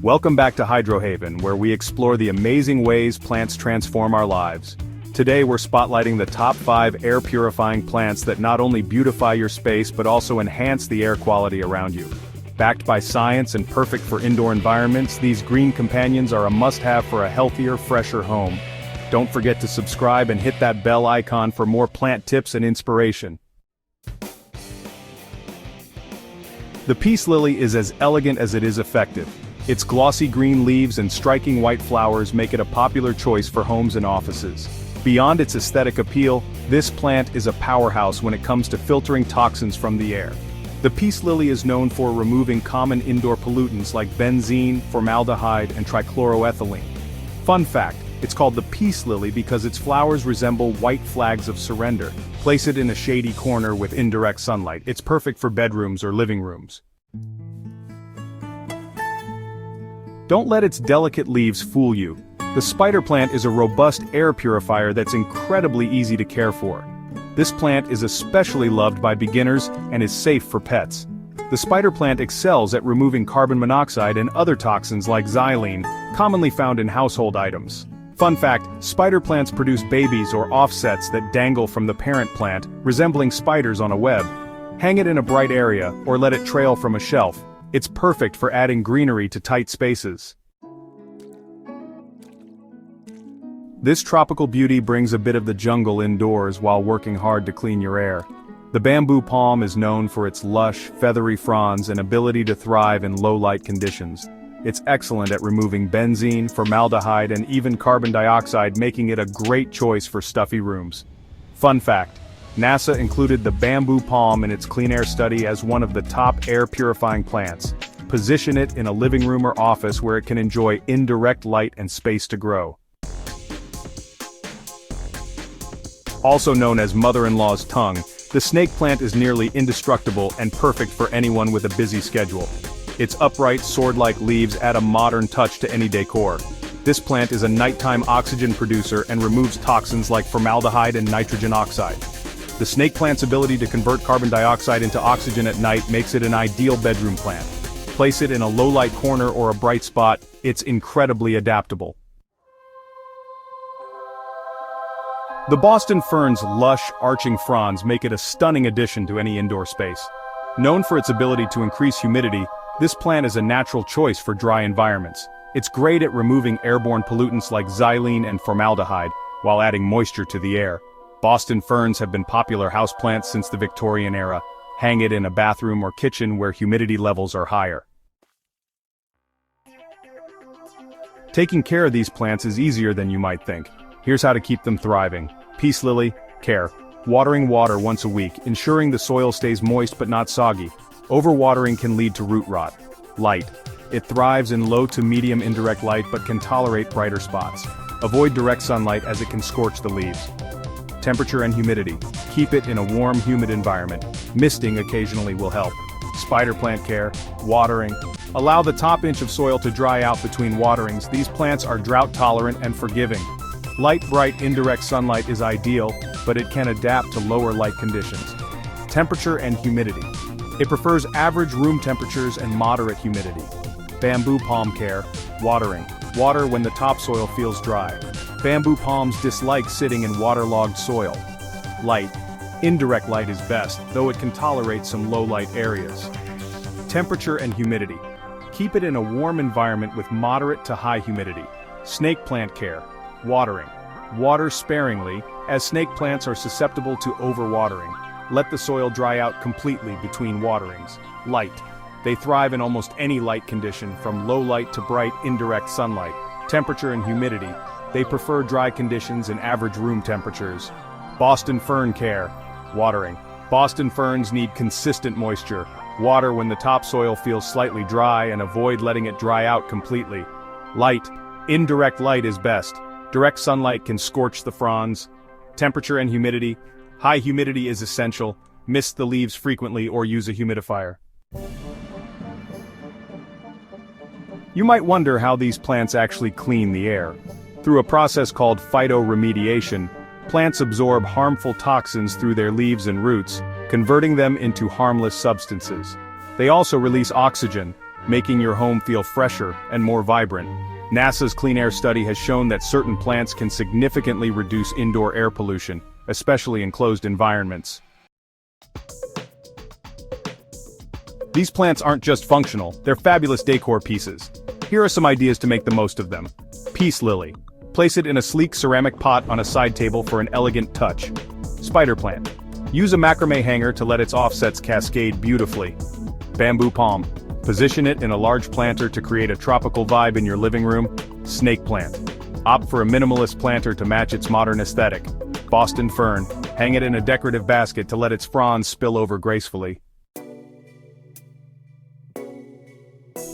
Welcome back to Hydrohaven, where we explore the amazing ways plants transform our lives. Today we're spotlighting the top 5 air-purifying plants that not only beautify your space but also enhance the air quality around you. Backed by science and perfect for indoor environments, these green companions are a must-have for a healthier, fresher home. Don't forget to subscribe and hit that bell icon for more plant tips and inspiration. The peace lily is as elegant as it is effective. Its glossy green leaves and striking white flowers make it a popular choice for homes and offices. Beyond its aesthetic appeal, this plant is a powerhouse when it comes to filtering toxins from the air. The peace lily is known for removing common indoor pollutants like benzene, formaldehyde, and trichloroethylene. Fun fact, it's called the peace lily because its flowers resemble white flags of surrender. Place it in a shady corner with indirect sunlight. It's perfect for bedrooms or living rooms. Don't let its delicate leaves fool you. The spider plant is a robust air purifier that's incredibly easy to care for. This plant is especially loved by beginners and is safe for pets. The spider plant excels at removing carbon monoxide and other toxins like xylene, commonly found in household items. Fun fact, spider plants produce babies or offsets that dangle from the parent plant, resembling spiders on a web. Hang it in a bright area, or let it trail from a shelf. It's perfect for adding greenery to tight spaces. This tropical beauty brings a bit of the jungle indoors while working hard to clean your air. The bamboo palm is known for its lush, feathery fronds and ability to thrive in low-light conditions. It's excellent at removing benzene, formaldehyde, and even carbon dioxide, making it a great choice for stuffy rooms. Fun fact, NASA included the bamboo palm in its clean air study as one of the top air-purifying plants. Position it in a living room or office where it can enjoy indirect light and space to grow. Also known as mother-in-law's tongue, the snake plant is nearly indestructible and perfect for anyone with a busy schedule. Its upright, sword-like leaves add a modern touch to any decor. This plant is a nighttime oxygen producer and removes toxins like formaldehyde and nitrogen oxide. The snake plant's ability to convert carbon dioxide into oxygen at night makes it an ideal bedroom plant. Place it in a low-light corner or a bright spot, it's incredibly adaptable. The Boston fern's lush, arching fronds make it a stunning addition to any indoor space. Known for its ability to increase humidity, this plant is a natural choice for dry environments. It's great at removing airborne pollutants like xylene and formaldehyde, while adding moisture to the air. Boston ferns have been popular houseplants since the Victorian era. Hang it in a bathroom or kitchen where humidity levels are higher. Taking care of these plants is easier than you might think. Here's how to keep them thriving. Peace lily, care. Watering water once a week, ensuring the soil stays moist but not soggy. Overwatering can lead to root rot. Light. It thrives in low to medium indirect light but can tolerate brighter spots. Avoid direct sunlight as it can scorch the leaves. Temperature and humidity. Keep it in a warm, humid environment. Misting occasionally will help. Spider plant care. Watering. Allow the top inch of soil to dry out between waterings. These plants are drought tolerant and forgiving. Light, bright, indirect sunlight is ideal, but it can adapt to lower light conditions. Temperature and humidity. It prefers average room temperatures and moderate humidity. Bamboo palm care. Watering. Water when the topsoil feels dry. Bamboo palms dislike sitting in waterlogged soil. Light. Indirect light is best, though it can tolerate some low-light areas. Temperature and humidity. Keep it in a warm environment with moderate to high humidity. Snake plant care. Watering. Water sparingly, as snake plants are susceptible to overwatering. Let the soil dry out completely between waterings. Light. They thrive in almost any light condition, from low light to bright, indirect sunlight. Temperature and humidity. They prefer dry conditions and average room temperatures. Boston fern care. Watering. Boston ferns need consistent moisture. Water when the topsoil feels slightly dry and avoid letting it dry out completely. Light. Indirect light is best. Direct sunlight can scorch the fronds. Temperature and humidity. High humidity is essential. Mist the leaves frequently or use a humidifier. You might wonder how these plants actually clean the air. Through a process called phytoremediation, plants absorb harmful toxins through their leaves and roots, converting them into harmless substances. They also release oxygen, making your home feel fresher and more vibrant. NASA's clean air study has shown that certain plants can significantly reduce indoor air pollution, especially in closed environments. These plants aren't just functional, they're fabulous decor pieces. Here are some ideas to make the most of them. Peace lily. Place it in a sleek ceramic pot on a side table for an elegant touch. Spider plant. Use a macrame hanger to let its offsets cascade beautifully. Bamboo palm. Position it in a large planter to create a tropical vibe in your living room. Snake plant. Opt for a minimalist planter to match its modern aesthetic. Boston fern. Hang it in a decorative basket to let its fronds spill over gracefully.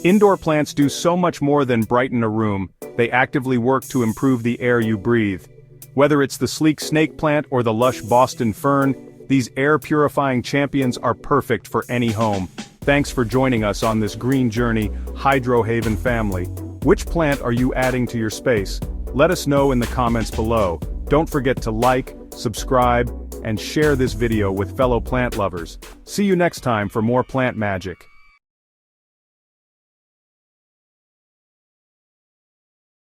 Indoor plants do so much more than brighten a room, they actively work to improve the air you breathe. Whether it's the sleek snake plant or the lush Boston fern, these air-purifying champions are perfect for any home. Thanks for joining us on this green journey, Hydro Haven family. Which plant are you adding to your space? Let us know in the comments below. Don't forget to like, subscribe, and share this video with fellow plant lovers. See you next time for more plant magic.